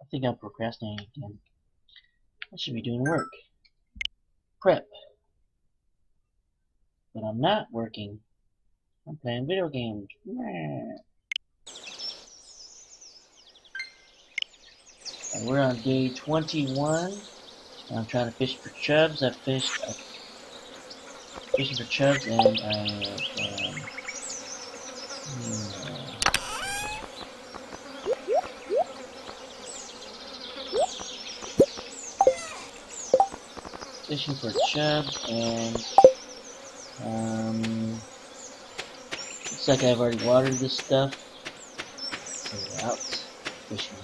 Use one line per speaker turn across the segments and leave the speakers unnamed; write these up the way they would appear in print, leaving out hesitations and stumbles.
think I'm procrastinating again. I should be doing work. Prep. But I'm not working. I'm playing video games. And we're on day 21. I'm trying to fish for chubs. I fished fishing for chubs, and fishing for chubs, and looks like I've already watered this stuff. So we're out fishing.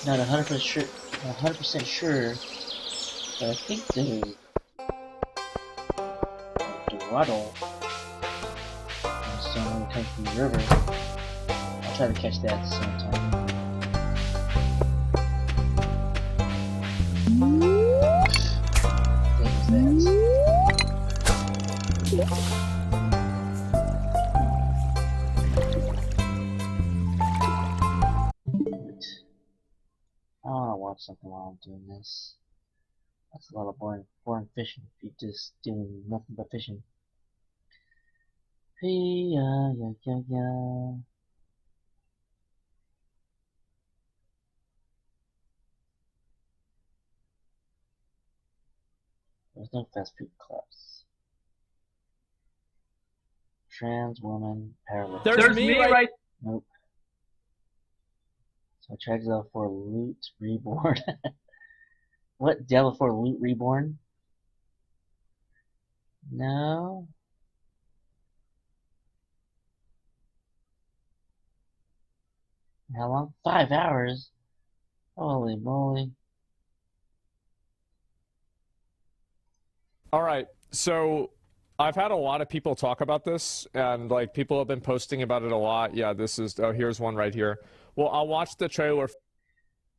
Not 100% sure, but I think the Dorado somewhere comes from the river. I'll try to catch that at the same time. I wanna watch something while I'm doing this. That's a lot of boring fishing if you're just doing nothing but fishing. Hey, yeah. There's no fast food clubs. Trans woman powerlifter.
There's me right.
Nope. So I tried Devil for Loot Reborn. What? Devil for Loot Reborn? No. How long? 5 hours? Holy moly.
Alright, so I've had a lot of people talk about this, and like people have been posting about it a lot. Yeah, this is, oh, here's one right here. Well, I'll watch the trailer.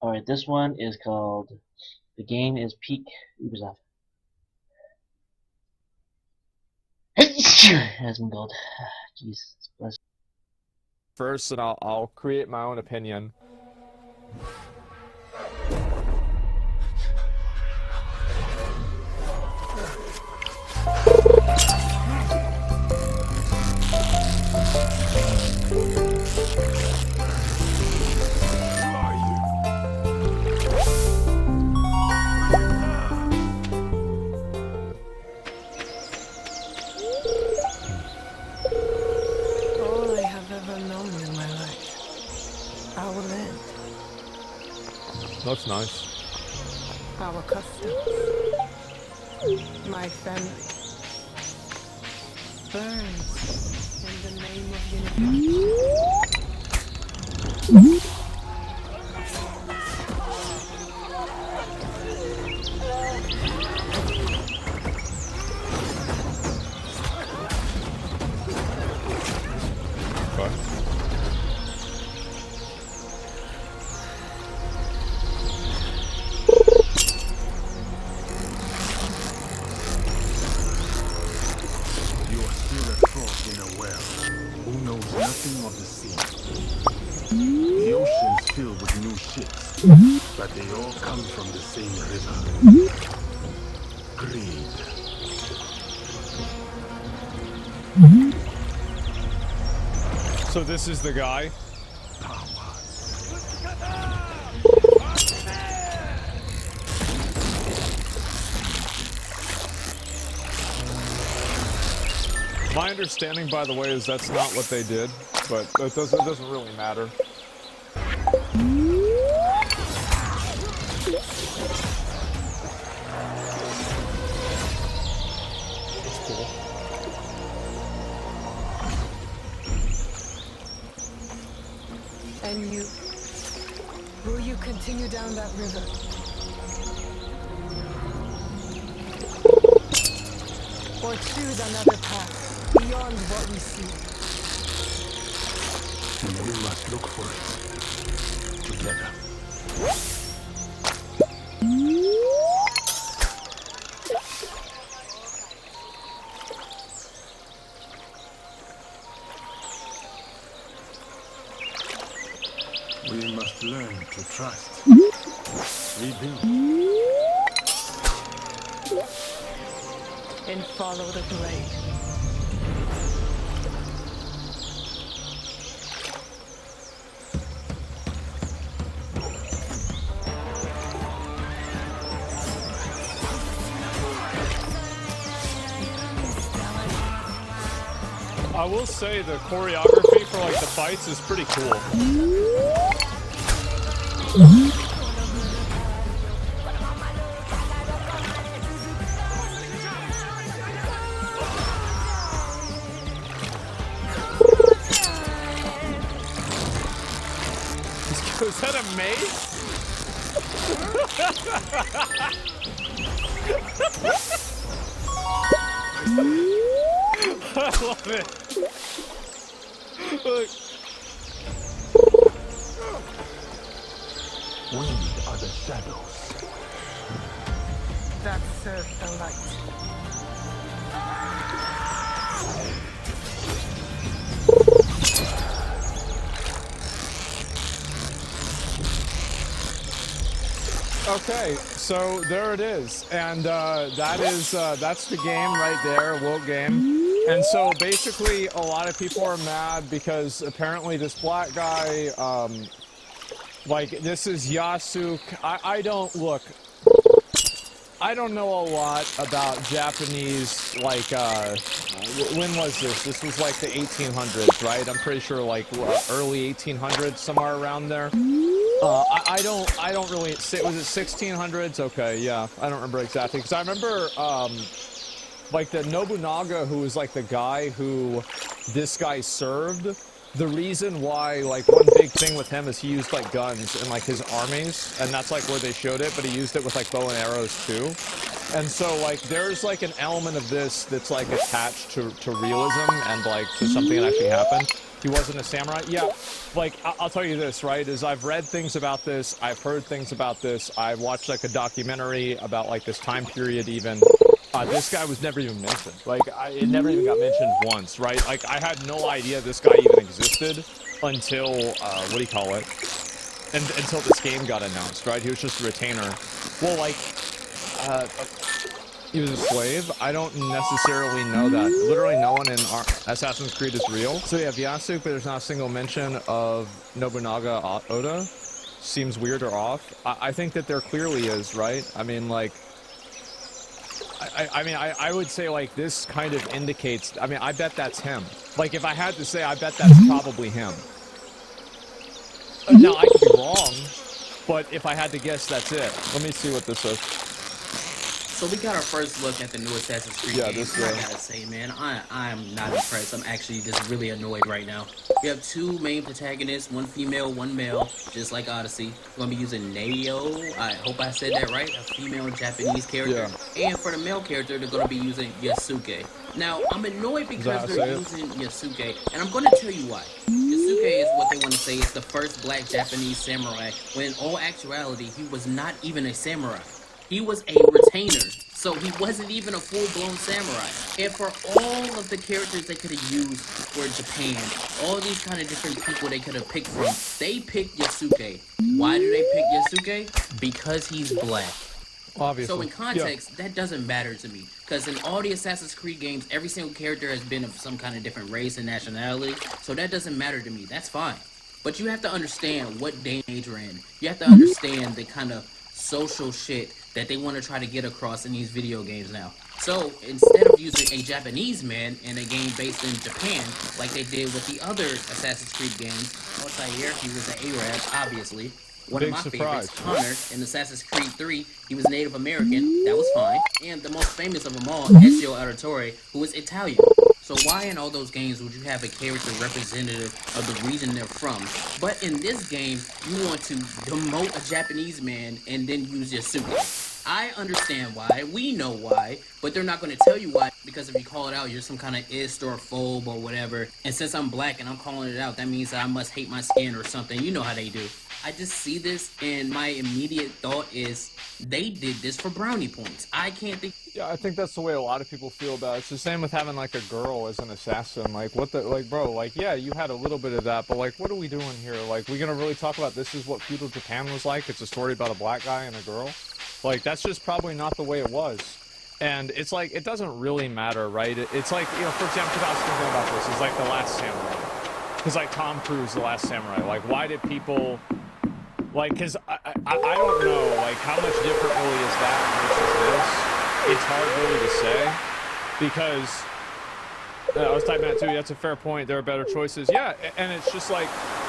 Alright, this one is called, the game is Peak Ubisoft. Asmongold. Jesus bless.
First, and I'll create my own opinion. Looks nice.
Our customs. My family. Burns in the name of unification.
But they all come from the same river. Greed.
So this is the guy?
Power.
My understanding, by the way, is that's not what they did, but it doesn't really matter.
And you, will you continue down that river? Or choose another path beyond what we see?
And we must look for it together. must learn to trust. Rebuild.
And follow the blade.
I will say the choreography for like the fights is pretty cool. Is that a maze? I love it. Look.
We are the shadows.
That serve the light.
Okay, so there it is, and that's the game right there, woke game. And so basically, a lot of people are mad because apparently this black guy, like this is Yasuke. I don't look. I don't know a lot about Japanese, like, when was this? This was like the 1800s, right? I'm pretty sure like early 1800s, somewhere around there. I don't really, was it 1600s? Okay, yeah, I don't remember exactly, because I remember, like the Nobunaga, who was like the guy who this guy served. The reason why, like, one big thing with him is he used, like, guns in, like, his armies, and that's, like, where they showed it, but he used it with, like, bow and arrows, too. And so, like, there's, like, an element of this that's, like, attached to realism and, like, to something that actually happened. He wasn't a samurai? Yeah. Like, I'll tell you this, right, is I've read things about this, I've heard things about this, I've watched, like, a documentary about, like, this time period, even. This guy was never even mentioned. Like, it never even got mentioned once, right? Like, I had no idea this guy even existed until, what do you call it? Until this game got announced, right? He was just a retainer. Well, like, he was a slave? I don't necessarily know that. Literally no one in Assassin's Creed is real. So you have Yasuke, but there's not a single mention of Nobunaga Oda. Seems weird or off. I think that there clearly is, right? I mean, like, I would say, like, this kind of indicates, I mean, I bet that's him. Like, if I had to say, I bet that's probably him. Now, I could be wrong, but if I had to guess, that's it. Let me see what this is.
So we got our first look at the new Assassin's Creed game.
This,
I gotta say, man, I'm not impressed. I'm actually just really annoyed right now. We have two main protagonists, one female, one male, just like Odyssey. We're gonna be using Neo. I hope I said that right. A female Japanese character.
Yeah.
And for the male character, they're gonna be using Yasuke. Now, I'm annoyed because they're using Yasuke, and I'm gonna tell you why. Yasuke is what they want to say is the first black Japanese samurai, when in all actuality, he was not even a samurai. He was a retainer, so he wasn't even a full-blown samurai. And for all of the characters they could have used for Japan, all these kind of different people they could have picked from, they picked Yasuke. Why do they pick Yasuke? Because he's black.
Obviously.
So in context, that doesn't matter to me. Because in all the Assassin's Creed games, every single character has been of some kind of different race and nationality, so that doesn't matter to me. That's fine. But you have to understand what day and age we're in. You have to understand the kind of social shit that they want to try to get across in these video games now. So, instead of using a Japanese man in a game based in Japan, like they did with the other Assassin's Creed games, Altair, he was an Arab, obviously. One of my favorites, Connor, in Assassin's Creed 3, he was Native American, that was fine. And the most famous of them all, Ezio Auditore, who was Italian. So why in all those games would you have a character representative of the region they're from? But in this game, you want to demote a Japanese man and then use Yasuke. I understand why, we know why, but they're not going to tell you why, because if you call it out, you're some kind of ist or phobe or whatever. And since I'm black and I'm calling it out, that means that I must hate my skin or something. You know how they do. I just see this and my immediate thought is they did this for brownie points. I can't think.
Yeah, I think that's the way a lot of people feel about it. It's the same with having like a girl as an assassin. Like, what the, like, bro, like, yeah, you had a little bit of that, but like, what are we doing here? Like, we gonna really talk about this is what feudal Japan was like? It's a story about a black guy and a girl? Like, that's just probably not the way it was. And it's like, it doesn't really matter, right? It's like, you know, for example, because I was thinking about this, it's like The Last Samurai. Because like Tom Cruise, The Last Samurai, like, why did people, like, because I don't know, like, how much different really is that versus this? It's hard really to say, because I was typing that too. That's a fair point. There are better choices. Yeah, and it's just like,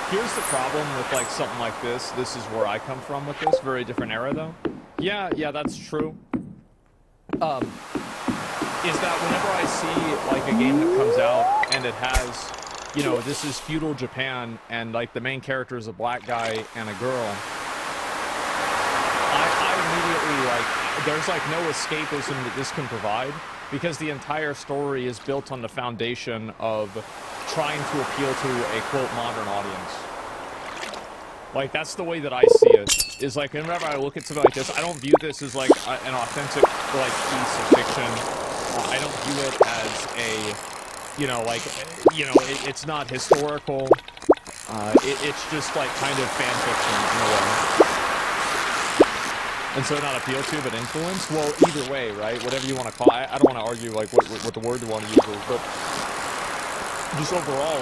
here's the problem with like something like this. This is where I come from with this. Very different era though. Yeah, that's true. Is that whenever I see like a game that comes out and it has, you know, this is feudal Japan and like the main character is a black guy and a girl, I immediately like, there's like no escapism that this can provide, because the entire story is built on the foundation of trying to appeal to a quote modern audience. Like, that's the way that I see it, is like whenever I look at something like this, I don't view this as like an authentic like piece of fiction. I don't view it as a, you know, like, you know, it's not historical. It's just like kind of fan fiction in a way. And so not appeal to, but influence? Well, either way, right? Whatever you want to call it. I don't want to argue, like, what the word you want to use is, but just overall,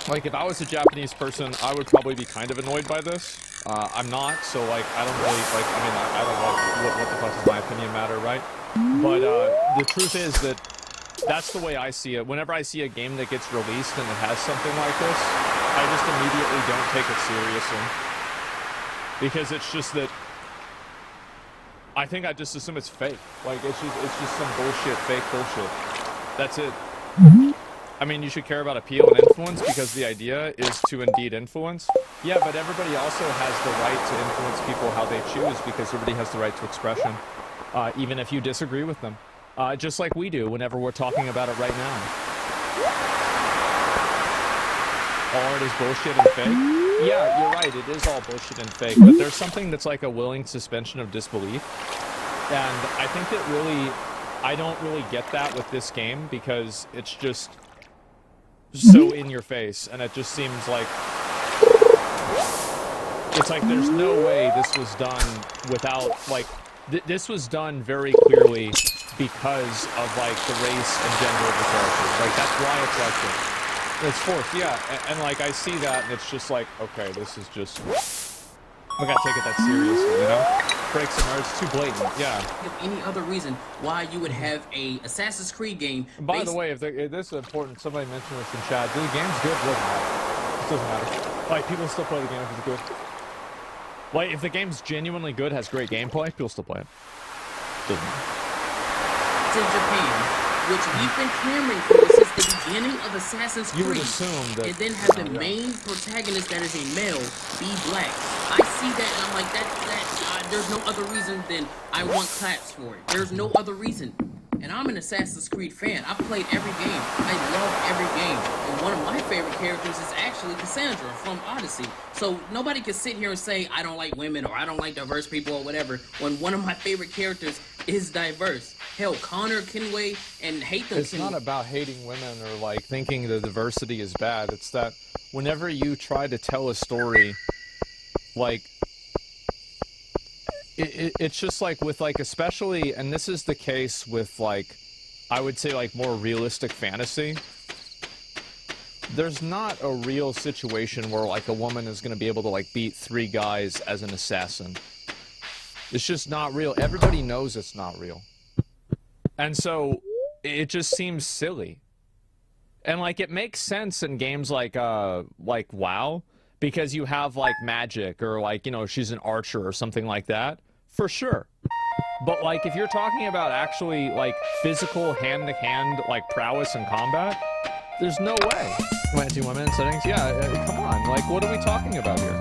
like, if I was a Japanese person, I would probably be kind of annoyed by this. I'm not, so, like, I don't really, like, I mean, I don't like, what the fuck does my opinion matter, right? But, the truth is that that's the way I see it. Whenever I see a game that gets released and it has something like this, I just immediately don't take it seriously. Because it's just that I think I just assume it's fake. Like, it's just some bullshit, fake bullshit. That's it. I mean, you should care about appeal and influence because the idea is to indeed influence. Yeah, but everybody also has the right to influence people how they choose because everybody has the right to expression, even if you disagree with them. Just like we do whenever we're talking about it right now. All art is bullshit and fake. Yeah, you're right, it is all bullshit and fake, but there's something that's like a willing suspension of disbelief. And I think that really, I don't really get that with this game because it's just so in your face, and it just seems like, it's like there's no way this was done without, like, this was done very clearly because of, like, the race and gender of the characters. Like, that's why it's like this. It's forced, yeah, and like, I see that, and it's just like, okay, this is just, we gotta take it that seriously, you know? Breaks and it's too blatant, yeah.
If any other reason why you would have a Assassin's Creed game.
By the way, if this is important, somebody mentioned this in chat, the game's good, doesn't matter. It doesn't matter. Like, people still play the game if it's good. Like, if the game's genuinely good, has great gameplay, people still play it. Doesn't matter.
To Japan, which we've been clamoring for since the beginning of Assassin's Creed.
You would assume that,
and then have the main protagonist that is a male be black. I see that and I'm like, there's no other reason than I want claps for it. There's no other reason. And I'm an Assassin's Creed fan. I've played every game. I love every game. And one of my favorite characters is actually Cassandra from Odyssey. So nobody can sit here and say, I don't like women or I don't like diverse people or whatever, when one of my favorite characters is diverse. Hell, Connor, Kenway, and hate them.
It's not about hating women or like thinking the diversity is bad. It's that whenever you try to tell a story, like, it's just like with like, especially, and this is the case with like, I would say like more realistic fantasy. There's not a real situation where like a woman is going to be able to like beat 3 guys as an assassin. It's just not real. Everybody knows it's not real. And so it just seems silly. And like it makes sense in games like WoW, because you have like magic or like, you know, she's an archer or something like that, for sure. But like if you're talking about actually like physical hand-to-hand like prowess in combat, there's no way. Wait, 2 more minutes settings? Yeah, come on. Like, what are we talking about here?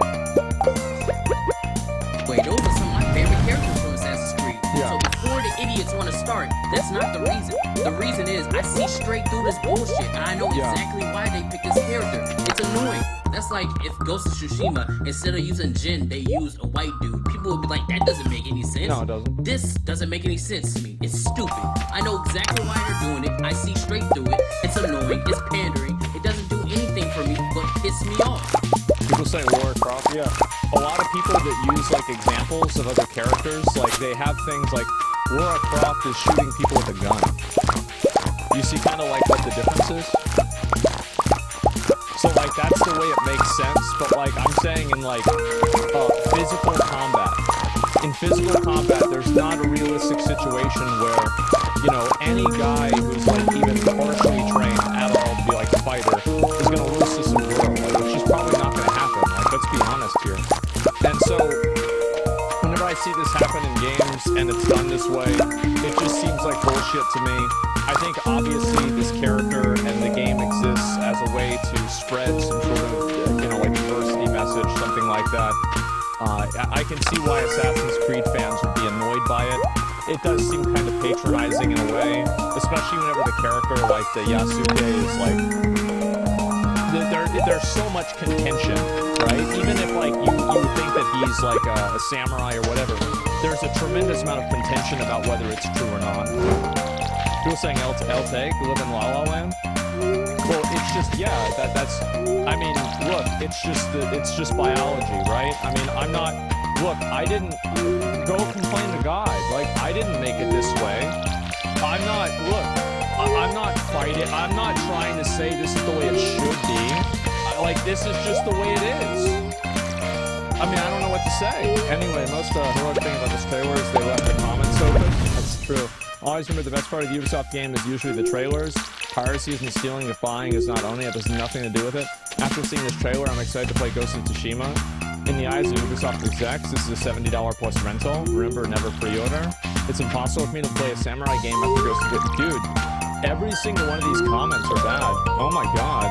Wait, those are some of my favorite characters from Assassin's Creed.
Yeah.
So before the idiots want to start, that's not the reason. The reason is I see straight through this bullshit, and I know exactly why they picked this character. It's annoying. That's like if Ghost of Tsushima, instead of using Jin, they used a white dude. People would be like, that doesn't make any sense.
No, it doesn't.
This doesn't make any sense to me. It's stupid. I know exactly why they're doing it. I see straight through it. It's annoying. It's pandering. It doesn't do anything for me but piss me off.
People say Lara Croft. Yeah. A lot of people that use like examples of other characters, like they have things like Lara Croft is shooting people with a gun. You see kind of like what the difference is? So like that's the way it makes sense, but like I'm saying in like physical combat. In physical combat, there's not a realistic situation where, you know, any guy who's like even partially trained at all to be like a fighter is gonna lose to some girl. Like it's just probably not gonna happen. Like let's be honest here. And so whenever I see this happen in games and it's done this way, it just seems like bullshit to me. I think obviously this character and the game exists as a way to spread some sort of, you know, like diversity message, something like that. I can see why Assassin's Creed fans would be annoyed by it. It does seem kind of patronizing in a way, especially whenever the character like the Yasuke is like, there's so much contention, right? Even if like you think that he's like a samurai or whatever, there's a tremendous amount of contention about whether it's true or not. People saying El-Teg, live in La La Land? Well, it's just, yeah, that's, I mean, look, it's just biology, right? I mean, I'm not, look, I didn't go complain to God. Like, I didn't make it this way. I'm not, look, I'm not fighting, I'm not trying to say this is the way it should be. Like, this is just the way it is. I mean, I don't know what to say. Anyway, most heroic thing about this trailer is they left the comments open. That's true. Always remember the best part of the Ubisoft game is usually the trailers. Piracy isn't stealing if buying is not owning it. It has nothing to do with it. After seeing this trailer, I'm excited to play Ghost of Tsushima. In the eyes of Ubisoft execs, this is a $70 plus rental. Remember, never pre-order. It's impossible for me to play a samurai game after Ghost of Tsushima. Dude, every single one of these comments are bad. Oh my god.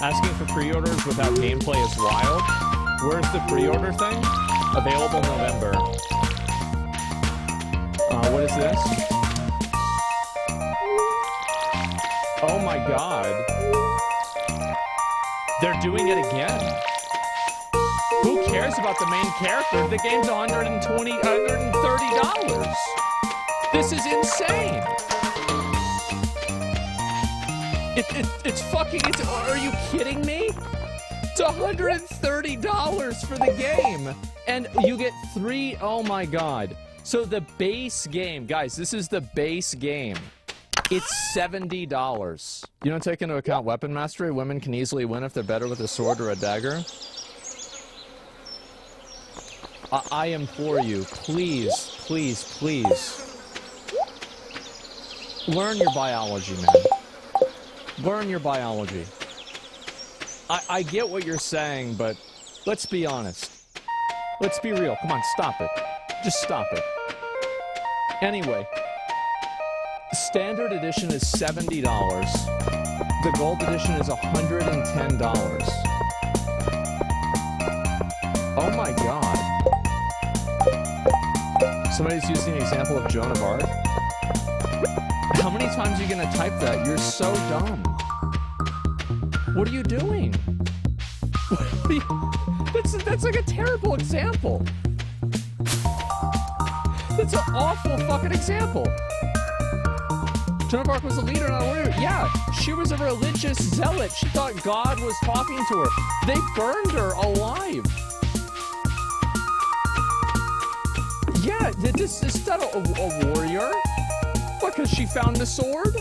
Asking for pre-orders without gameplay is wild. Where's the pre-order thing? Available November. What is this? Oh my god. They're doing it again. Who cares about the main character? The game's $130. This is insane. It's fucking, are you kidding me? It's $130 for the game. And you get 3, oh my god. So the base game, guys, this is the base game. It's $70. You don't take into account weapon mastery? Women can easily win if they're better with a sword or a dagger? I implore you, please, please, please. Learn your biology, man. Learn your biology. I get what you're saying, but let's be honest. Let's be real. Come on, stop it. Just stop it. Anyway, standard edition is $70. The gold edition is $110. Oh my god. Somebody's using the example of Joan of Arc. How many times are you gonna type that? You're so dumb. What are you doing? That's like a terrible example. That's an awful fucking example. Joan of Arc was a leader, not a warrior. Yeah, she was a religious zealot. She thought God was talking to her. They burned her alive. Yeah, this is not a warrior. What, because she found the sword?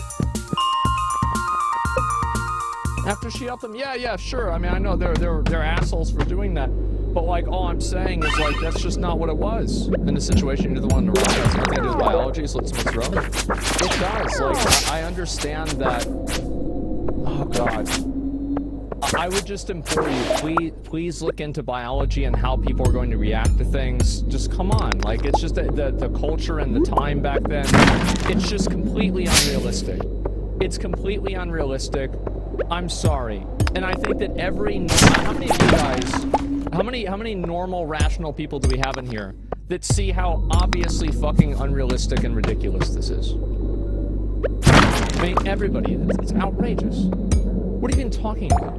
After she helped them? Yeah, sure. I mean, I know they're assholes for doing that. But, like, all I'm saying is, like, that's just not what it was. In the situation, you're the one to run. It's nothing to do with biology, so let's throw it. It does. Like, I understand that. Oh, God. I would just implore you, please look into biology and how people are going to react to things. Just come on. Like, it's just the culture and the time back then. It's just completely unrealistic. It's completely unrealistic. I'm sorry. And I think that how many of you guys, how many normal, rational people do we have in here that see how obviously fucking unrealistic and ridiculous this is? I mean, everybody, it's outrageous. What are you even talking about?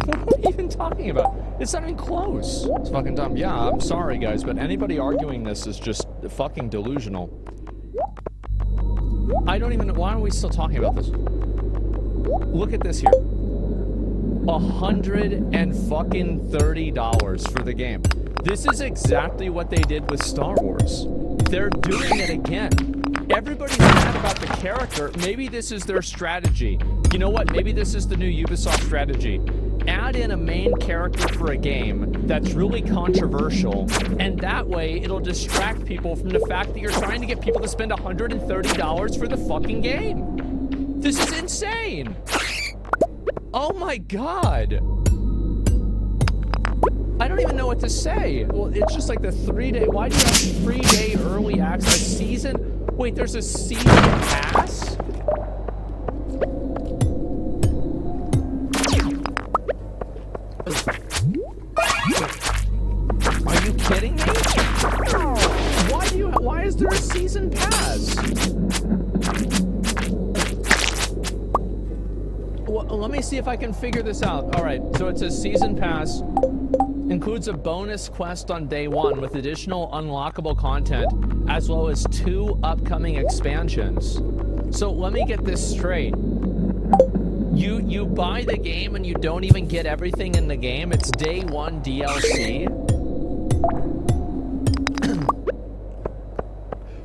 What are we even talking about? It's not even close. It's fucking dumb. Yeah, I'm sorry, guys, but anybody arguing this is just fucking delusional. I don't even know. Why are we still talking about this? Look at this here. $130 for the game. This is exactly what they did with Star Wars. They're doing it again. Everybody's mad about the character. Maybe this is their strategy. You know what? Maybe this is the new Ubisoft strategy. Add in a main character for a game that's really controversial, and that way it'll distract people from the fact that you're trying to get people to spend $130 for the fucking game. This is insane. Oh my god. I don't even know what to say. Well, it's just like the 3-day... Why do you have 3-day early access season? Wait, there's a season pass? Are you kidding me? Why is there a season pass? Well, let me see if I can figure this out. All right, so it says season pass includes a bonus quest on day 1 with additional unlockable content, as well as 2 upcoming expansions. So let me get this straight. You buy the game and you don't even get everything in the game. It's day 1 DLC.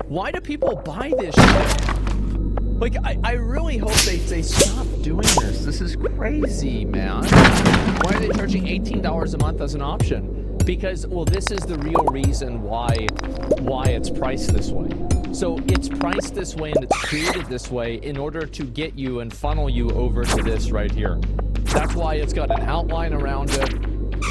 Why do people buy this shit? Like, I really hope they stop doing this. This is crazy, man. Why are they charging $18 a month as an option? Because, well, this is the real reason why it's priced this way. So it's priced this way and it's created this way in order to get you and funnel you over to this right here. That's why it's got an outline around it.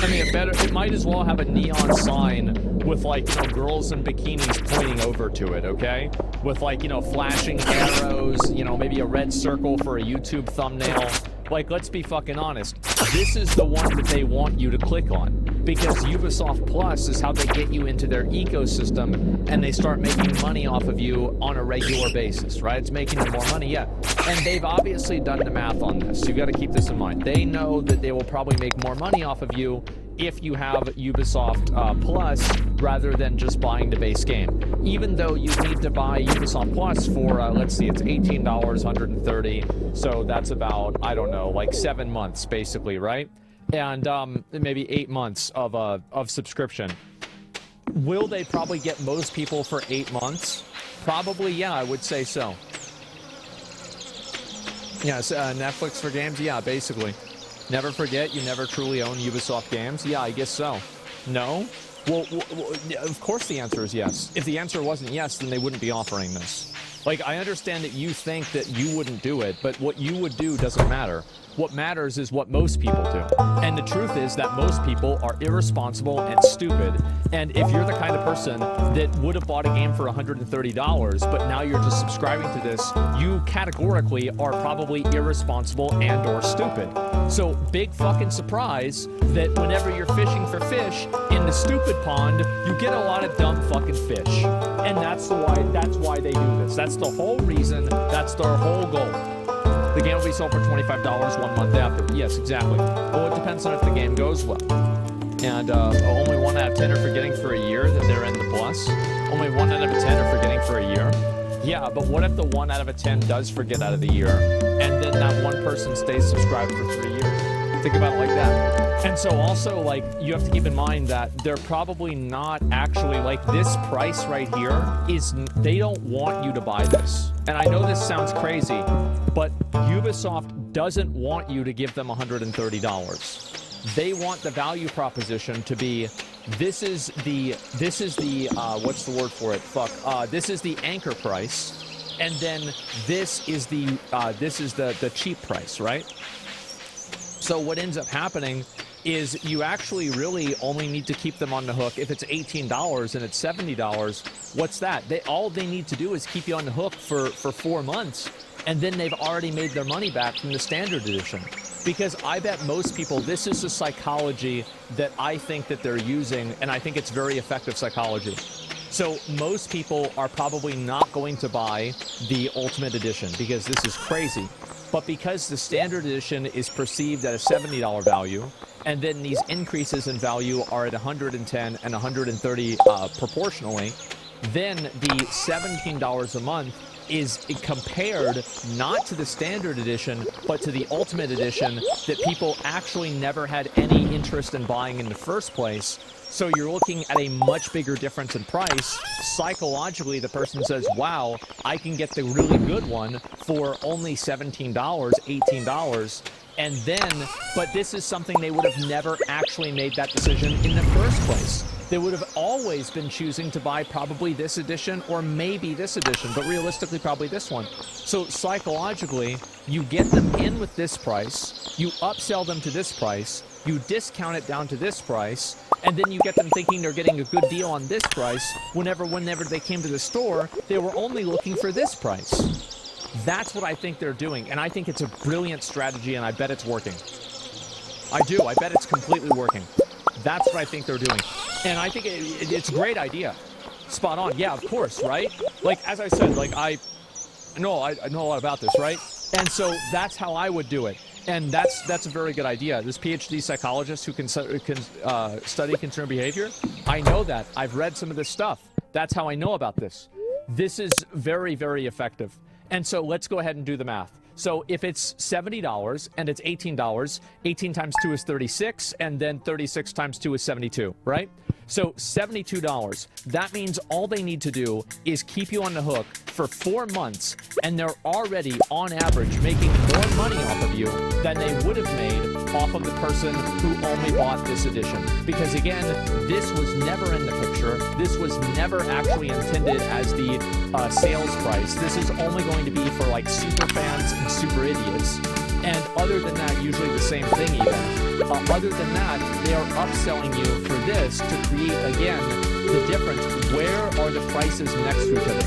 I mean, it might as well have a neon sign with, like, you know, girls in bikinis pointing over to it, okay? With, like, you know, flashing arrows, you know, maybe a red circle for a YouTube thumbnail. Like, let's be fucking honest. This is the one that they want you to click on. Because Ubisoft Plus is how they get you into their ecosystem and they start making money off of you on a regular basis, right? It's making them more money, yeah. And they've obviously done the math on this. You've got to keep this in mind. They know that they will probably make more money off of you if you have Ubisoft Plus rather than just buying the base game. Even though you need to buy Ubisoft Plus for, let's see, it's $18, $130. So that's about, I don't know, like 7 months basically, right? And maybe 8 months of subscription. Will they probably get most people for 8 months? Probably, yeah, I would say so. Yes, Netflix for games? Yeah, basically. Never forget, you never truly own Ubisoft games? Yeah, I guess so. No? Well, of course the answer is yes. If the answer wasn't yes, then they wouldn't be offering this. Like, I understand that you think that you wouldn't do it, but what you would do doesn't matter. What matters is what most people do. And the truth is that most people are irresponsible and stupid. And if you're the kind of person that would have bought a game for $130, but now you're just subscribing to this, you categorically are probably irresponsible and or stupid. So big fucking surprise that whenever you're fishing for fish in the stupid pond, you get a lot of dumb fucking fish. And that's why they do this. That's the whole reason. That's their whole goal. The game will be sold for $25 1 month after. Yes, exactly. Well, it depends on if the game goes well. And only 1 out of 10 are forgetting for a year that they're in the Plus. Only 1 out of 10 are forgetting for a year. Yeah, but what if the 1 out of 10 does forget out of the year, and then that one person stays subscribed for 3 years? Think about it like that. And so also, like, you have to keep in mind that they're probably not actually, like, this price right here is, they don't want you to buy this. And I know this sounds crazy, but Ubisoft doesn't want you to give them $130. They want the value proposition to be, this is the what's the word for it? This is the anchor price, and then this is the cheap price, right? So what ends up happening is you actually really only need to keep them on the hook. If it's $18 and it's $70, what's that? All they need to do is keep you on the hook for 4 months, and then they've already made their money back from the standard edition. Because I bet most people, this is the psychology that I think that they're using, and I think it's very effective psychology. So most people are probably not going to buy the Ultimate Edition because this is crazy. But because the Standard Edition is perceived at a $70 value, and then these increases in value are at 110 and 130 proportionally, then the $17 a month is compared not to the Standard Edition, but to the Ultimate Edition that people actually never had any interest in buying in the first place. So you're looking at a much bigger difference in price. Psychologically, the person says, wow, I can get the really good one for only $17, $18. And then, but this is something they would have never actually made that decision in the first place. They would have always been choosing to buy probably this edition or maybe this edition, but realistically probably this one. So psychologically, you get them in with this price, you upsell them to this price, you discount it down to this price, and then you get them thinking they're getting a good deal on this price whenever they came to the store, they were only looking for this price. That's what I think they're doing, and I think it's a brilliant strategy, and I bet it's working. I do. I bet it's completely working. That's what I think they're doing. And I think it's a great idea. Spot on. Yeah, of course, right? Like, as I said, like, I know a lot about this, right? And so that's how I would do it. And that's a very good idea. This PhD psychologist who can study consumer behavior, I know that. I've read some of this stuff. That's how I know about this. This is very, very effective. And so let's go ahead and do the math. So if it's $70 and it's $18, 18 times 2 is 36, and then 36 times 2 is 72, right? So $72. That means all they need to do is keep you on the hook for 4 months, and they're already, on average, making more money off of you than they would have made off of the person who only bought this edition. Because again, this was never in the picture. This was never actually intended as the sales price. This is only going to be for like super fans and super idiots. And other than that, usually the same thing even. Other than that, they are upselling you for this to create, again, the difference. Where are the prices next to each other?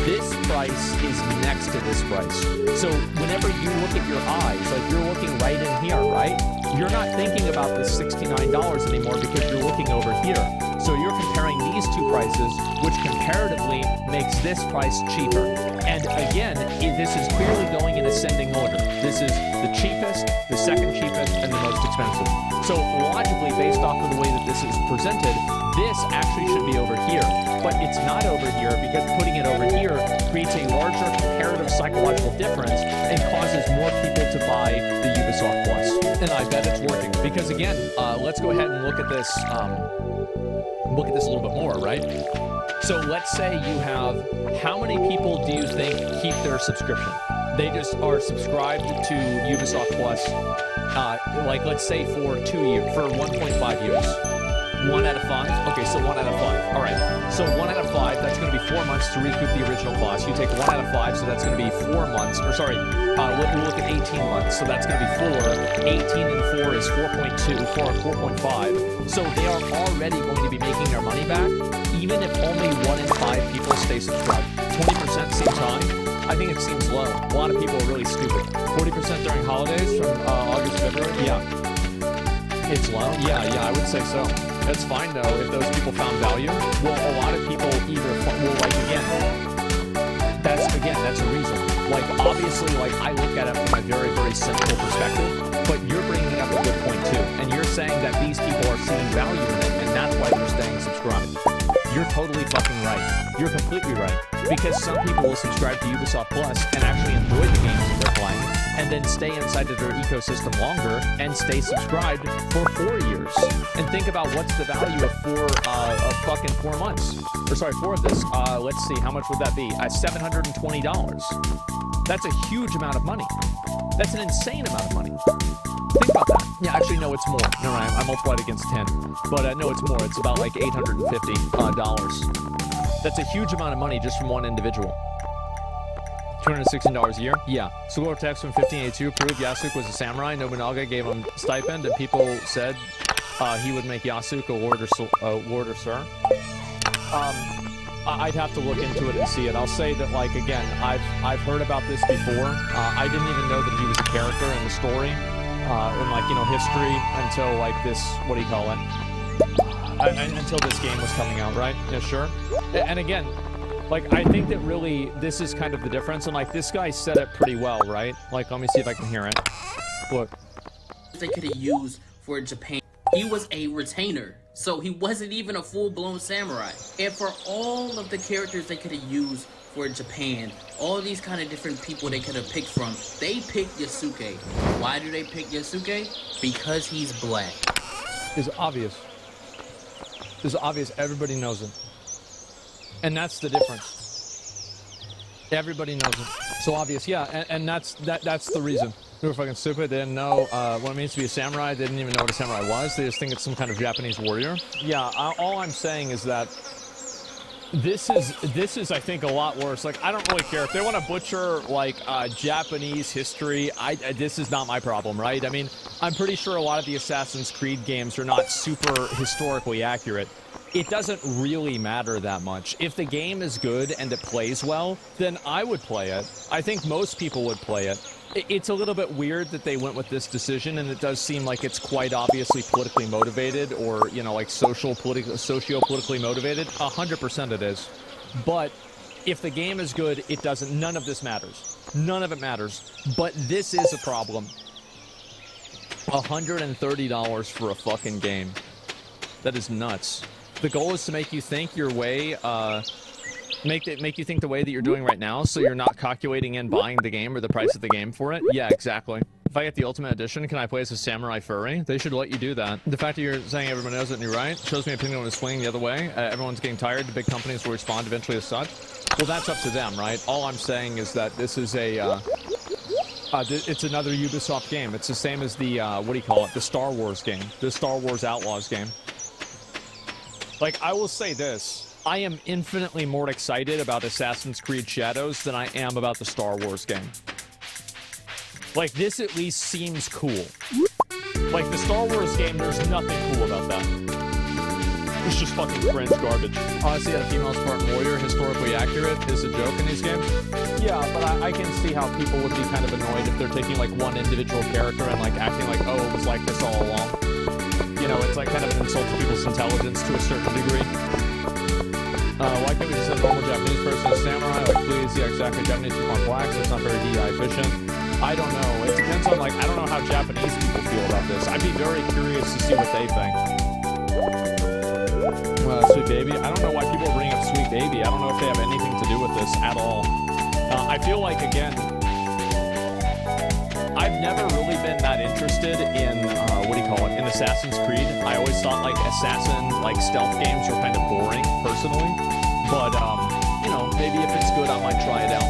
This price is next to this price. So whenever you look at your eyes, like you're looking right in here, right? You're not thinking about this $69 anymore because you're looking over here. So you're comparing these two prices, which comparatively makes this price cheaper. And again, this is clearly going in ascending order. This is the cheapest, the second cheapest, and the most expensive. So logically, based off of the way that this is presented, this actually should be over here. But it's not over here because putting it over here creates a larger comparative psychological difference and causes more people to buy the Ubisoft Plus. And I bet it's working. Because again, let's go ahead and look at this a little bit more, right? So let's say you have, how many people do you think keep their subscription? They just are subscribed to Ubisoft Plus, like let's say for 2 years, for 1.5 years. 1 out of 5? Okay, so 1 out of 5. All right. So 1 out of 5, that's going to be 4 months to recoup the original cost. You take 1 out of 5, so that's going to be 4 months. Or sorry, we'll look at 18 months. So that's going to be 4. 18 and 4 is 4.2, 4.5. So they are already going to be making their money back, even if only 1 in 5 people stay subscribed. 20% seems high. I think it seems low. A lot of people are really stupid. 40% during holidays from August, February? Yeah. It's low? Yeah, I would say so. That's fine, though, if those people found value. Well, a lot of people either, well, like, that's a reason. Like, obviously, like, I look at it from a very, very simple perspective, but you're bringing up a good point, too. And you're saying that these people are seeing value in it, and that's why they're staying subscribed. You're totally fucking right. You're completely right. Because some people will subscribe to Ubisoft Plus and actually enjoy the games that they're playing, and then stay inside of their ecosystem longer and stay subscribed for 4 years. And think about what's the value of fucking 4 months. Or sorry, 4 of this. Let's see, how much would that be? $720. That's a huge amount of money. That's an insane amount of money. Think about that. Yeah, actually, no, it's more. No, I multiplied against 10. But no, it's more. It's about like $850. That's a huge amount of money just from one individual. $216 a year? Yeah. School text from 1582 proved Yasuk was a samurai. Nobunaga gave him stipend, and people said he would make Yasuk a lord or sir. I'd have to look into it and see it. I'll say that, like, again, I've heard about this before. I didn't even know that he was a character in the story, in, like, history until, like, this, what do you call it? until this game was coming out, right? Yeah, sure. And again, like, I think that really this is kind of the difference, and like this guy said it pretty well, right? Like, let me see if I can hear it. Look.
They could have used for Japan. He was a retainer, so he wasn't even a full-blown samurai. And for all of the characters they could have used for Japan, all these kind of different people they could have picked from, they picked Yasuke. Why do they pick Yasuke? Because he's black.
It's obvious. It's obvious. Everybody knows it. And that's the difference. Everybody knows it. So obvious, yeah, and that's the reason. They were fucking stupid. They didn't know what it means to be a samurai. They didn't even know what a samurai was. They just think it's some kind of Japanese warrior. Yeah, all I'm saying is that this is I think a lot worse. Like, I don't really care if they want to butcher like Japanese history. This is not my problem, right? I mean, I'm pretty sure a lot of the Assassin's Creed games are not super historically accurate. It doesn't really matter that much. If the game is good and it plays well, then I would play it. I think most people would play it. It's a little bit weird that they went with this decision, and it does seem like it's quite obviously politically motivated, or, you know, like socio-politically motivated. 100% it is. But if the game is good, it doesn't. None of this matters. None of it matters. But this is a problem. $130 for a fucking game. That is nuts. The goal is to make you think your way, make you think the way that you're doing right now, so you're not calculating in buying the game or the price of the game for it. Yeah, exactly. If I get the Ultimate Edition, can I play as a samurai furry? They should let you do that. The fact that you're saying everyone knows it and you're right shows me opinion is swinging the other way. Everyone's getting tired. The big companies will respond eventually as such. Well, that's up to them, right? All I'm saying is that this is a, it's another Ubisoft game. It's the same as the, what do you call it? The Star Wars game. The Star Wars Outlaws game. Like, I will say this. I am infinitely more excited about Assassin's Creed Shadows than I am about the Star Wars game. Like, this at least seems cool. Like, the Star Wars game, there's nothing cool about that. It's just fucking cringe garbage. Honestly, that a female Spartan warrior, historically accurate, is a joke in these games. Yeah, but I can see how people would be kind of annoyed if they're taking, like, one individual character and, like, acting like, oh, it was like this all along. You know, it's, like, kind of an insult to people's intelligence to a certain degree. Why can't we just have a normal Japanese person as samurai? Like, please, yeah, exactly. Japanese people aren't black, so it's not very DI efficient. I don't know. It depends on, like, I don't know how Japanese people feel about this. I'd be very curious to see what they think. Sweet Baby. I don't know why people bring up Sweet Baby. I don't know if they have anything to do with this at all. I feel like, again, I've never really been that interested in, what do you call it, in Assassin's Creed. I always thought, like, stealth games were kind of boring, personally. But, you know, maybe if it's good, I might try it out.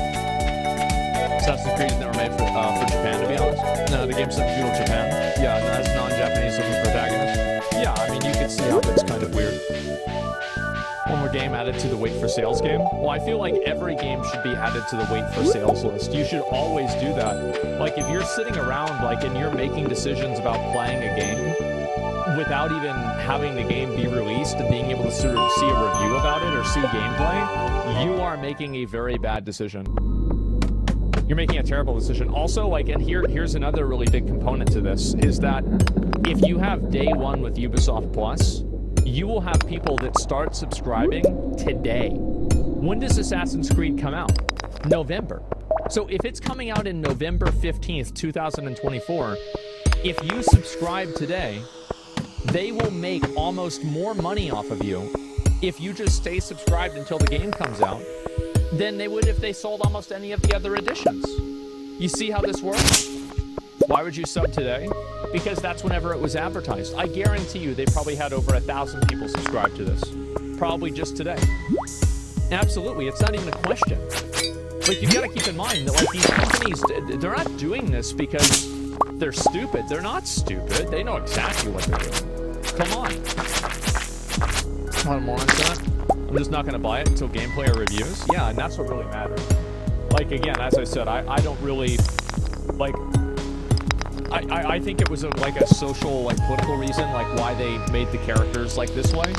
Assassin's Creed is never made for Japan, to be honest. No, the game's set to feudal Japan. Yeah, no, that's non-Japanese looking protagonist. Yeah, I mean, you can see how that's kind of weird. One more game added to the wait for sales game. Well, I feel like every game should be added to the wait for sales list. You should always do that. Like, if you're sitting around, like, and you're making decisions about playing a game without even having the game be released and being able to sort of see a review about it or see gameplay, you are making a very bad decision. You're making a terrible decision. Also, like, and here's another really big component to this, is that if you have day one with Ubisoft Plus, you will have people that start subscribing today. When does Assassin's Creed come out? November. So if it's coming out in November 15th, 2024, if you subscribe today, they will make almost more money off of you if you just stay subscribed until the game comes out than they would if they sold almost any of the other editions. You see how this works? Why would you sub today? Because that's whenever it was advertised. I guarantee you they probably had over 1,000 people subscribe to this. Probably just today. Absolutely, it's not even a question. Like, you gotta keep in mind that, like, these companies, they're not doing this because they're stupid. They're not stupid. They know exactly what they're doing. Come on. Want more on that? I'm just not gonna buy it until gameplay or reviews. Yeah, and that's what really matters. Like, again, as I said, I don't really, like, I think it was like a social, like, political reason, like, why they made the characters like this way.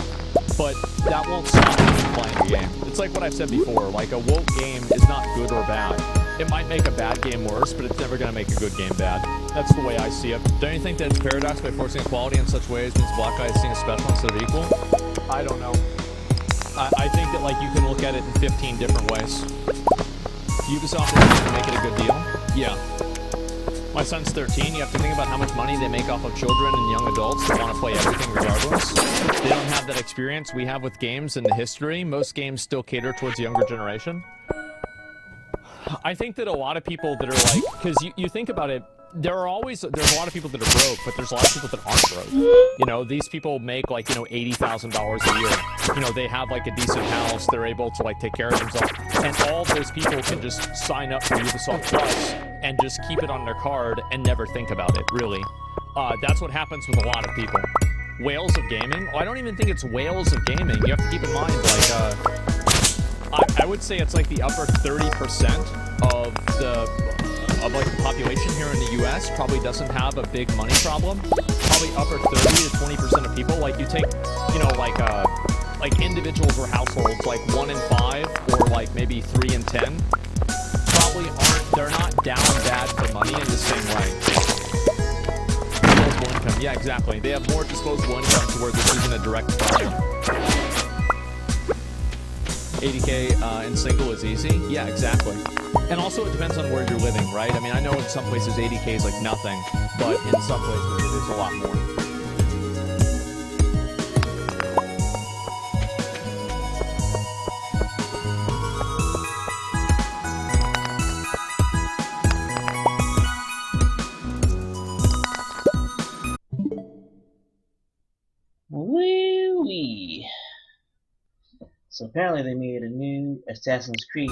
But that won't stop you from playing the game. It's like what I've said before, like, a woke game is not good or bad. it might make a bad game worse, but it's never going to make a good game bad. That's the way I see it. Don't you think that it's paradox by forcing equality in such ways means black guys seeing a special instead of equal? I don't know. I think that like you can look at it in 15 different ways. Ubisoft is going to make it a good deal. Yeah. My son's 13. You have to think about how much money they make off of children and young adults that want to play everything regardless. They don't have that experience we have with games and the history. Most games still cater towards the younger generation. I think that a lot of people that are like, because you think about it, there's a lot of people that are broke, but there's a lot of people that aren't broke. You know, these people make like, you know, $80,000 a year. You know, they have like a decent house. They're able to like take care of themselves. And all those people can just sign up for Ubisoft Plus and just keep it on their card and never think about it, really. That's what happens with a lot of people. Whales of gaming? Well, I don't even think it's whales of gaming. You have to keep in mind, like, I would say it's like the upper 30% of the population here in the U.S. probably doesn't have a big money problem. Probably upper 30 to 20% of people. Like you take, you know, like individuals or households, like 1 in 5 or like maybe 3 in 10, probably they're not down bad for money in the same way. Disposable income, yeah, exactly. They have more disposable income to where this isn't a direct problem. 80K in single is easy? Yeah, exactly. And also it depends on where you're living, right? I mean, I know in some places 80K is like nothing, but in some places it is a lot more.
Woo-wee. So apparently they made a new Assassin's Creed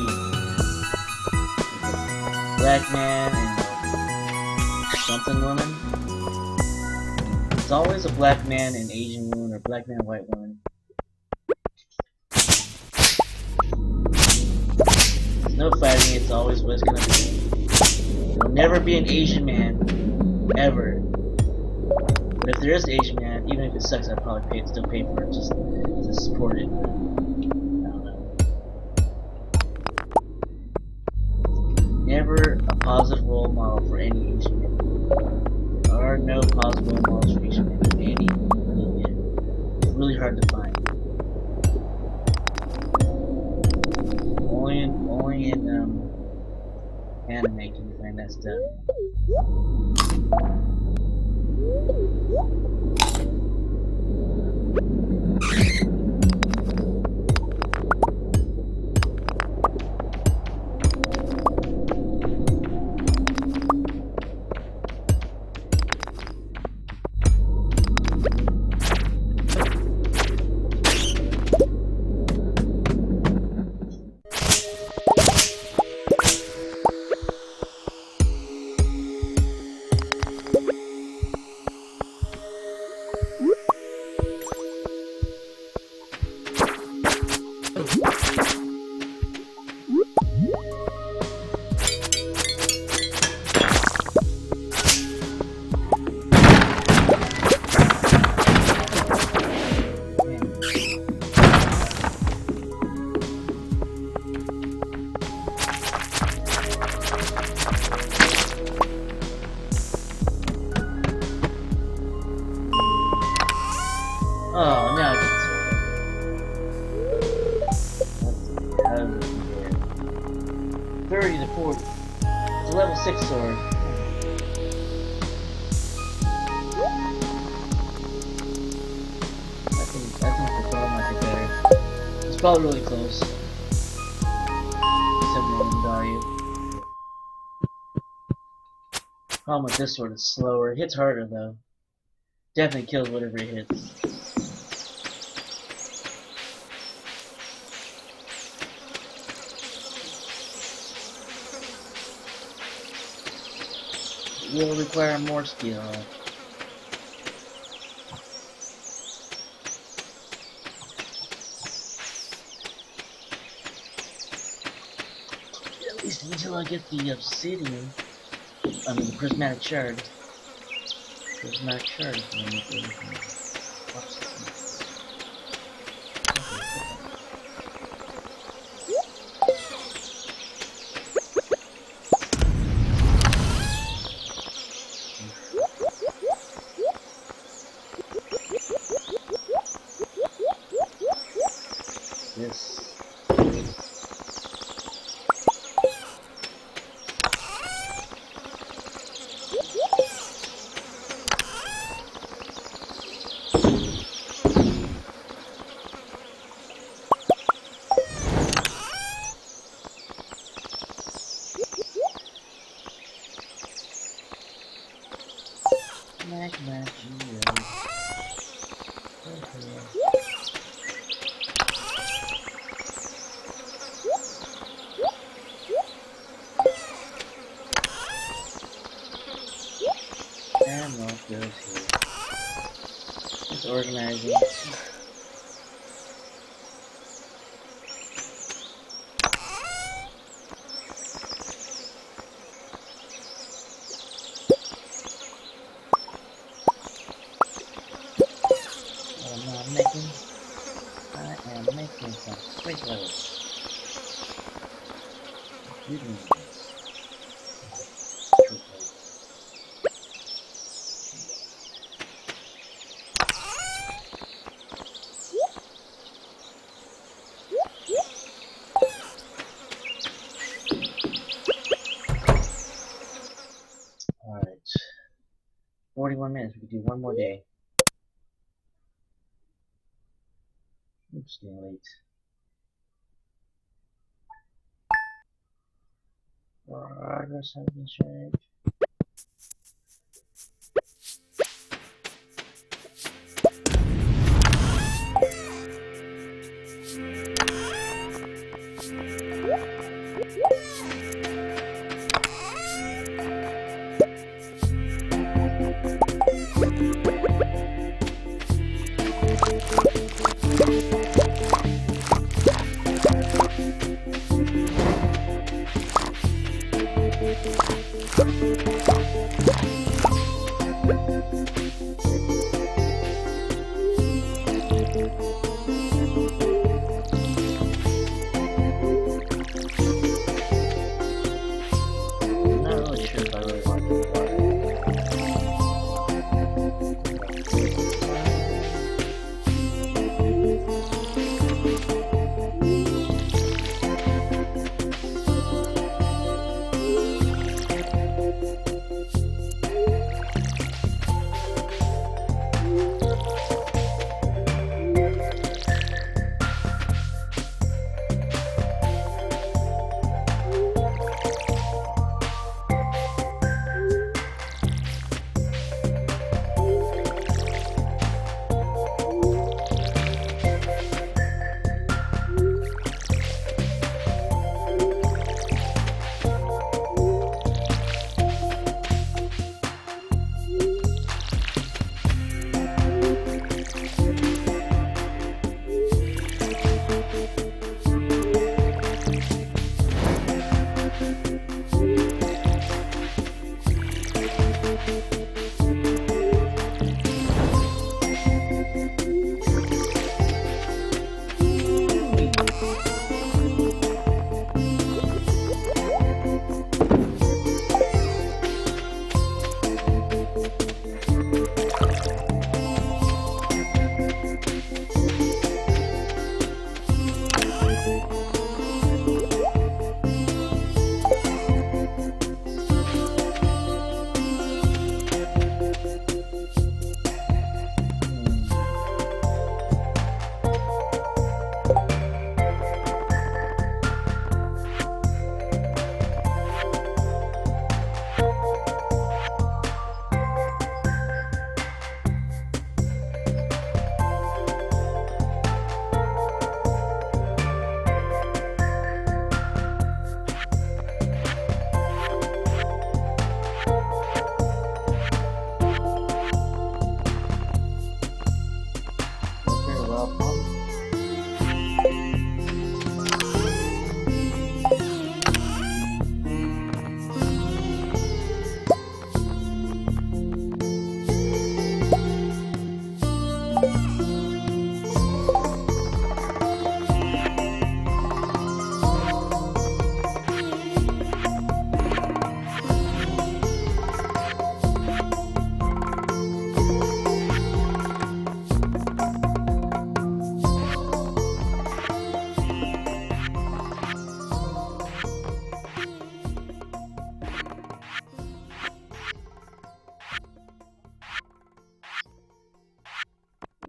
black man and something woman. It's always a black man and Asian woman or black man and white woman. There's no fighting, it's always what it's gonna be. There'll never be an Asian man, ever. But if there is an Asian man, even if it sucks, I'd probably still pay for it just to support it. Never a positive role model for any Asian man. There are no positive role models for Asian men in any religion. It's really hard to find. Only in anime can you find that stuff. Oh, now it's 30 to 40. It's a level 6 sword. I think the sword might be better. It's probably really close. 7 million value. Problem with this sword is slower. It hits harder though. Definitely kills whatever it hits. It will require more skill. At least until I get the obsidian. I mean the prismatic shard. Prismatic shard is gonna make everything. Magma Geode. Okay. And what goes here? Just organizing. I am making some sprinklers. Goodness. Alright. 41 minutes. We can do one more day. Oops, getting late. Progress has been shared.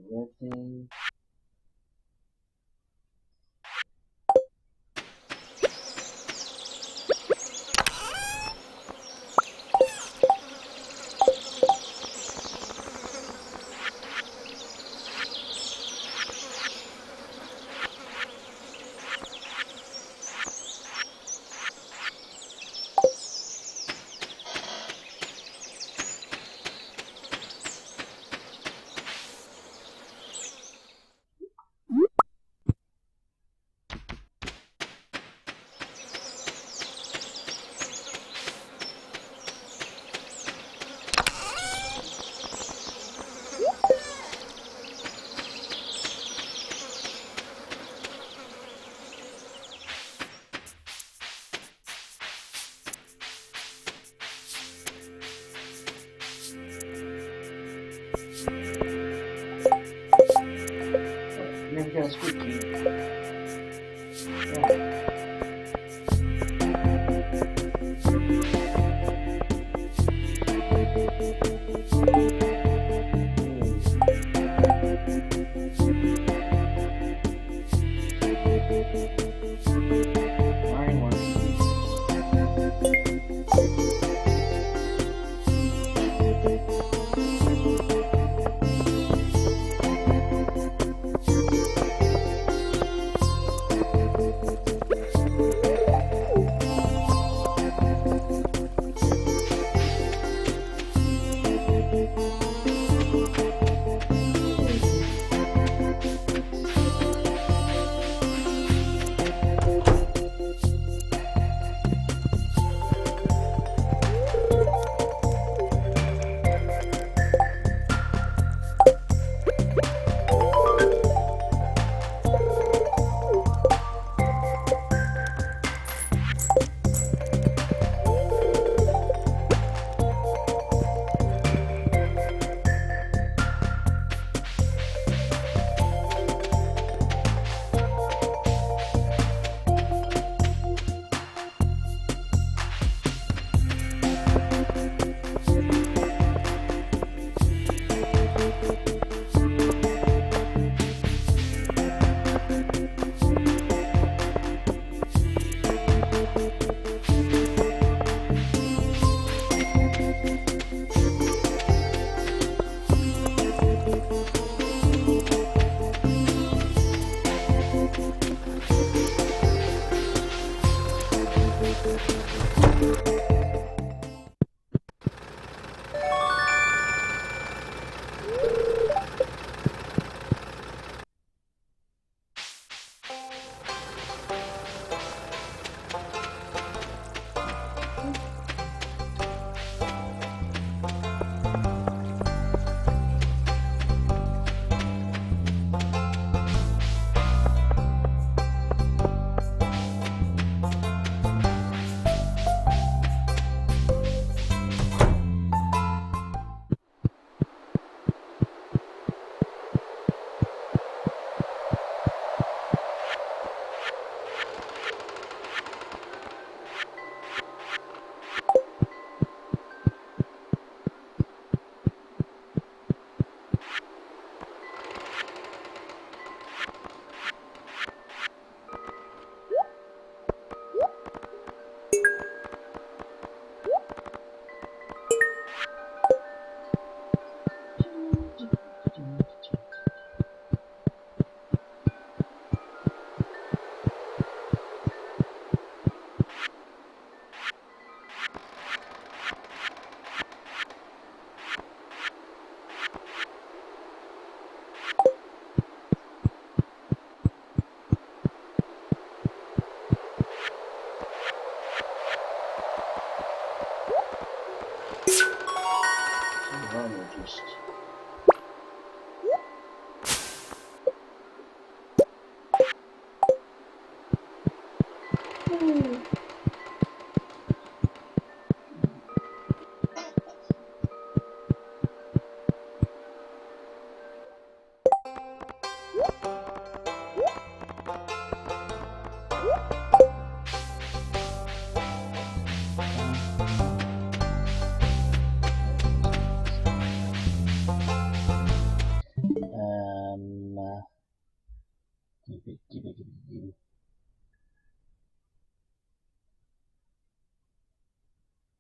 Working.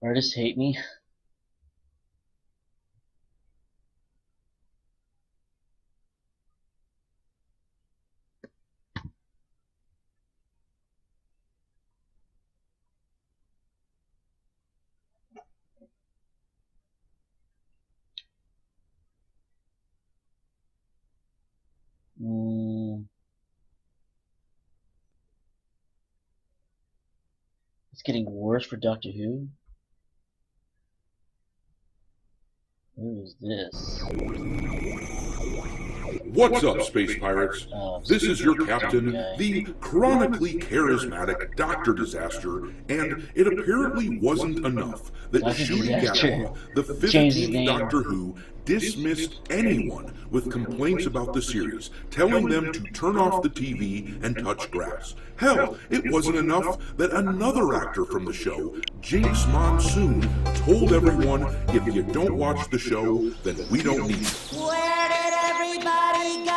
Artists hate me. It's getting worse for Doctor Who. Who is this?
What's up, Space Pirates? This is your captain, the chronically charismatic Dr. Disaster, and it apparently wasn't enough that Shooty Gappa, the 15th Doctor Who, dismissed anyone with complaints about the series, telling them to turn off the TV and touch grass. Hell, it wasn't enough that another actor from the show, Jinx Monsoon, told everyone, if you don't watch the show, then we don't need it.
Where did everybody go?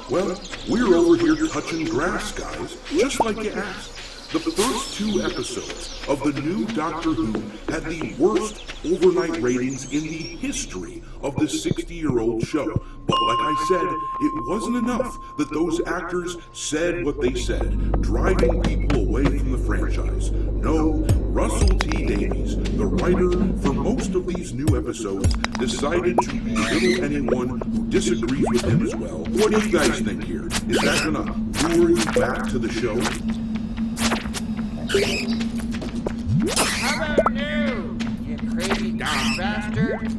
Well, we're over here touching grass, guys, just like you asked. The first 2 episodes of the new Doctor Who had the worst overnight ratings in the history of the 60-year-old show. But like I said, it wasn't enough that those actors said what they said, driving people away from the franchise. No, Russell T Davies, the writer for most of these new episodes, decided to belittle anyone who disagrees with him as well. What do you guys think here? Is that gonna lure you back to the show?
How about you, you crazy dumb bastard?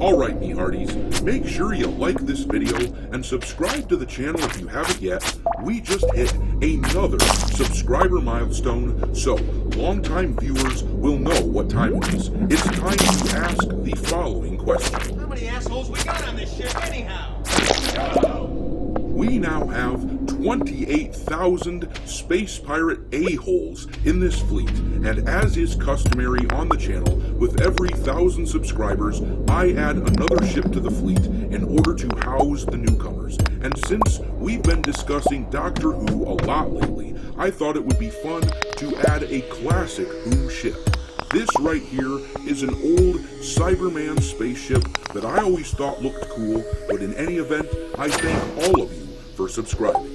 Alright, me hearties, make sure you like this video and subscribe to the channel if you haven't yet. We just hit another subscriber milestone, so longtime viewers will know what time it is. It's time to ask the following question.
How many assholes we got on this ship anyhow?
We now have 28,000 space pirate a-holes in this fleet, and as is customary on the channel, with every 1,000 subscribers, I add another ship to the fleet in order to house the newcomers. And since we've been discussing Doctor Who a lot lately, I thought it would be fun to add a classic Who ship. This right here is an old Cyberman spaceship that I always thought looked cool, but in any event, I thank all of you for subscribing.
I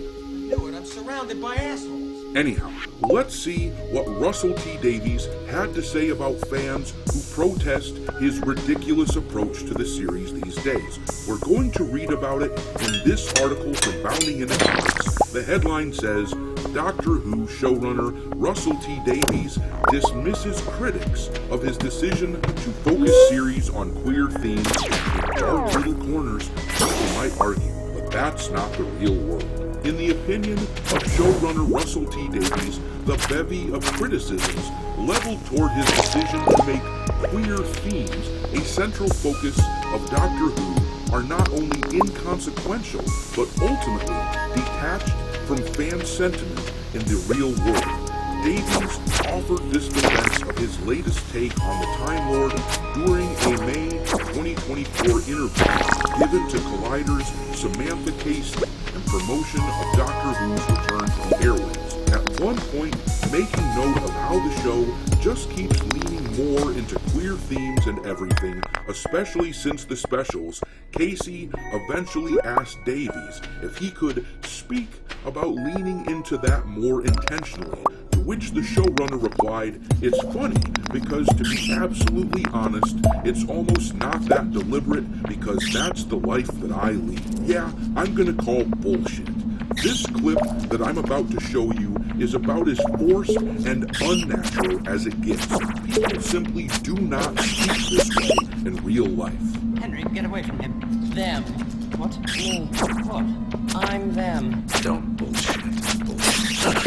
knew it, I'm surrounded by assholes.
Anyhow, let's see what Russell T Davies had to say about fans who protest his ridiculous approach to the series these days. We're going to read about it in this article from Bounding into Comics. The headline says, Doctor Who showrunner Russell T Davies dismisses critics of his decision to focus series on queer themes in dark little corners, people might argue, but that's not the real world. In the opinion of showrunner Russell T Davies, the bevy of criticisms leveled toward his decision to make queer themes a central focus of Doctor Who are not only inconsequential, but ultimately detached from fan sentiment in the real world. Davies offered this defense of his latest take on the Time Lord during a May 2024 interview given to Collider's Samantha Casey in promotion of Doctor Who's return to the airwaves. At one point, making note of how the show just keeps leaning more into queer themes and everything, especially since the specials, Casey eventually asked Davies if he could speak about leaning into that more intentionally, to which the showrunner replied, "It's funny, because to be absolutely honest, it's almost not that deliberate, because that's the life that I lead." Yeah, I'm gonna call bullshit. This clip that I'm about to show you is about as forced and unnatural as it gets. People simply do not speak this way in real life.
Henry, get away from him. Them. What? Me. What? I'm them.
Don't bullshit.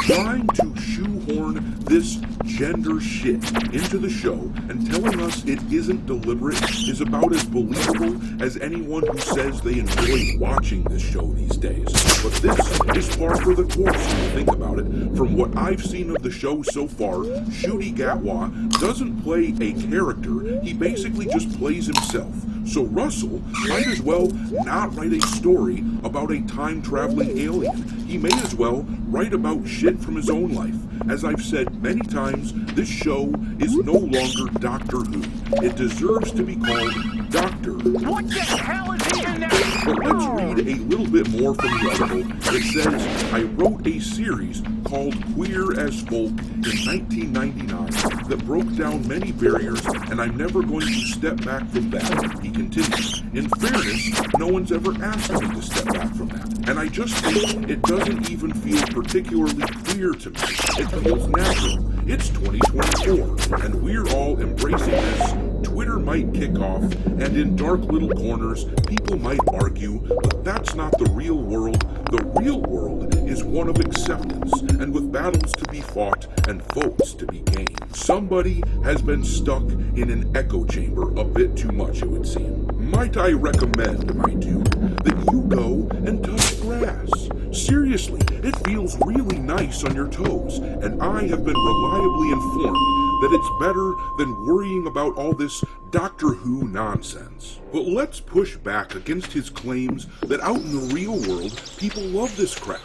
Trying to shoehorn this gender shit into the show and telling us it isn't deliberate is about as believable as anyone who says they enjoy watching this show these days. But this is par for the course when you think about it. From what I've seen of the show so far, Ncuti Gatwa doesn't play a character, he basically just plays himself. So Russell might as well not write a story about a time-traveling alien. He may as well write about shit from his own life. As I've said many times, this show is no longer Doctor Who. It deserves to be called Doctor.
What the hell is even that?
But let's read a little bit more from the article. It says, I wrote a series called Queer as Folk in 1999 that broke down many barriers, and I'm never going to step back from that. He continues, in fairness, no one's ever asked me to step back from that. And I just think it doesn't even feel particularly queer to me. It feels natural. It's 2024, and we're all embracing this. Twitter might kick off, and in dark little corners, people might argue, but that's not the real world. The real world is one of acceptance, and with battles to be fought and votes to be gained. Somebody has been stuck in an echo chamber a bit too much, it would seem. Might I recommend, my dude, that you go and touch grass? Seriously, it feels really nice on your toes, and I have been reliably informed that it's better than worrying about all this Doctor Who nonsense. But let's push back against his claims that out in the real world, people love this crap.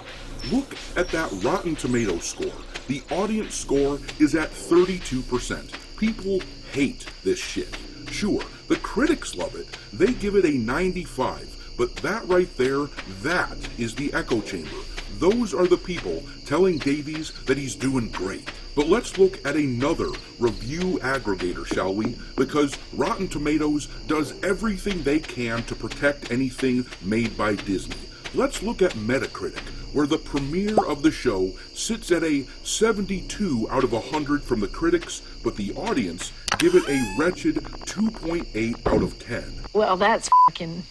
Look at that Rotten Tomatoes score. The audience score is at 32%. People hate this shit. Sure, the critics love it. They give it a 95. But that right there, that is the echo chamber. Those are the people telling Davies that he's doing great. But let's look at another review aggregator, shall we? Because Rotten Tomatoes does everything they can to protect anything made by Disney. Let's look at Metacritic, where the premiere of the show sits at a 72 out of 100 from the critics, but the audience give it a wretched 2.8 out of 10.
Well, that's fucking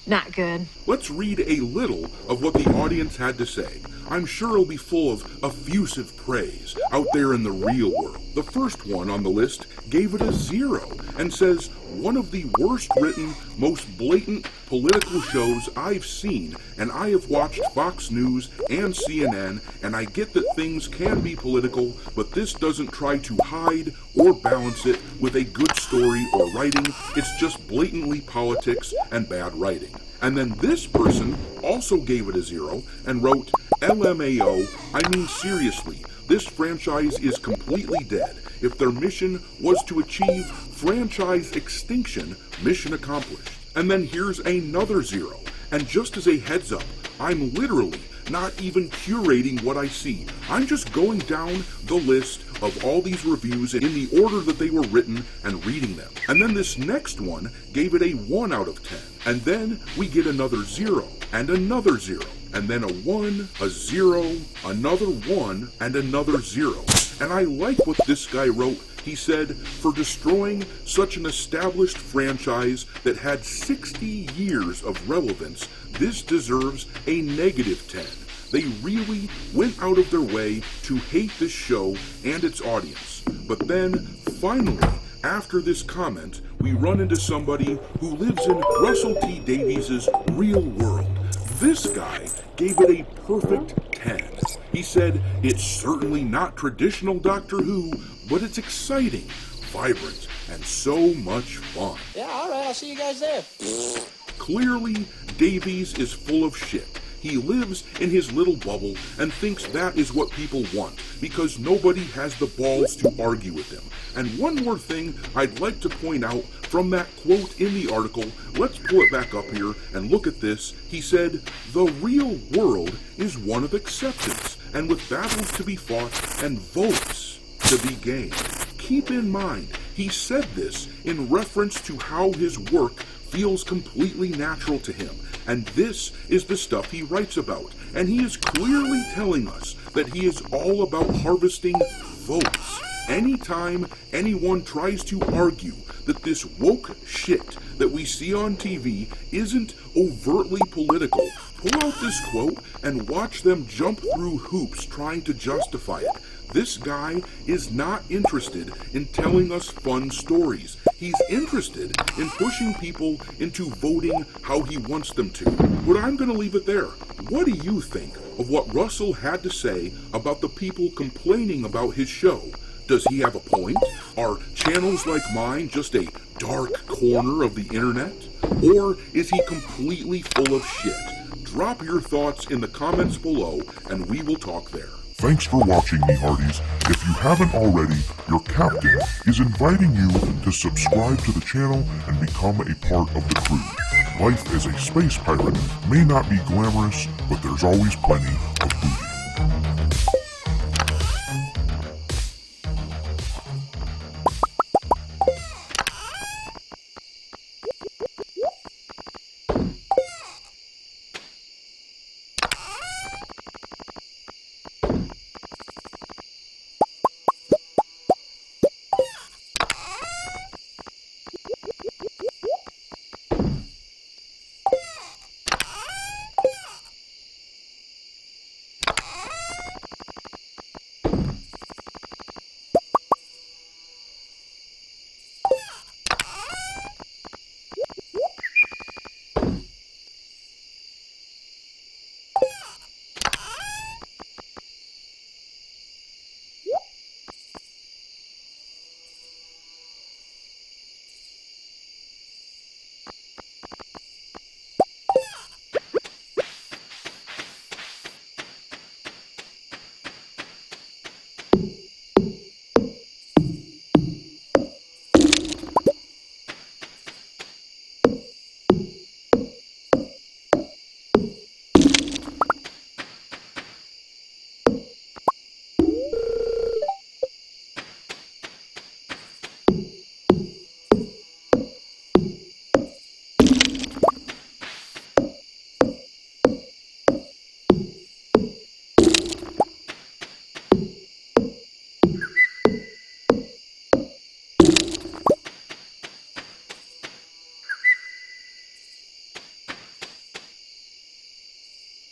not good.
Let's read a little of what the audience had to say. I'm sure it'll be full of effusive praise out there in the real world. The first one on the list gave it a 0 and says, one of the worst written, most blatant political shows I've seen, and I have watched Fox News and CNN, and I get that things can be political, but this doesn't try to hide or balance it with a good story or writing. It's just blatantly politics and bad writing. And then this person also gave it a 0 and wrote, LMAO, I mean seriously, this franchise is completely dead. If their mission was to achieve franchise extinction, mission accomplished. And then here's another 0. And just as a heads up, I'm literally not even curating what I see. I'm just going down the list of all these reviews in the order that they were written and reading them. And then this next one gave it a 1 out of 10. And then we get another 0 and another 0. And then a 1, a 0, another 1, and another 0. And I like what this guy wrote. He said, for destroying such an established franchise that had 60 years of relevance, this deserves a negative 10. They really went out of their way to hate this show and its audience. But then, finally, after this comment, we run into somebody who lives in Russell T Davies' real world. This guy gave it a perfect 10. He said, it's certainly not traditional Doctor Who, but it's exciting, vibrant, and so much fun.
Yeah, alright, I'll see you guys there.
Clearly, Davies is full of shit. He lives in his little bubble and thinks that is what people want because nobody has the balls to argue with him. And one more thing I'd like to point out from that quote in the article, let's pull it back up here and look at this. He said, "The real world is one of acceptance, and with battles to be fought and votes to be gained." Keep in mind, he said this in reference to how his work feels completely natural to him, and this is the stuff he writes about, and he is clearly telling us that he is all about harvesting votes. Anytime anyone tries to argue that this woke shit that we see on TV isn't overtly political, pull out this quote and watch them jump through hoops trying to justify it. This guy is not interested in telling us fun stories. He's interested in pushing people into voting how he wants them to. But I'm going to leave it there. What do you think of what Russell had to say about the people complaining about his show? Does he have a point? Are channels like mine just a dark corner of the internet? Or is he completely full of shit? Drop your thoughts in the comments below and we will talk there.
Thanks for watching, me hearties. If you haven't already, your captain is inviting you to subscribe to the channel and become a part of the crew. Life as a space pirate may not be glamorous, but there's always plenty of booty.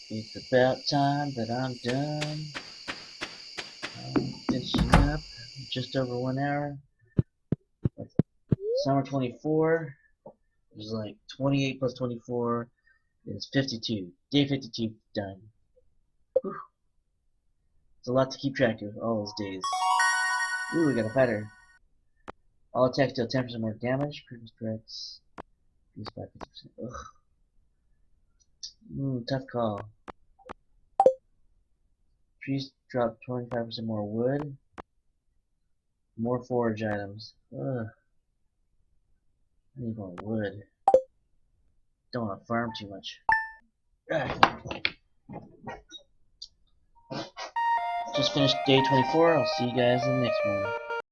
It's about time that I'm done. I'm finishing up. Just over 1 hour. Summer 24 is like 28 plus 24 is 52. Day 52 done. Whew. It's a lot to keep track of, all those days. Ooh, we got a fighter. All attacks deal 10% more damage. Previous threats. Use by 50%. Ugh. Tough call. Trees drop 25% more wood. More forage items. Ugh. I need more wood. Don't want to farm too much. Just finished day 24. I'll see you guys in the next one.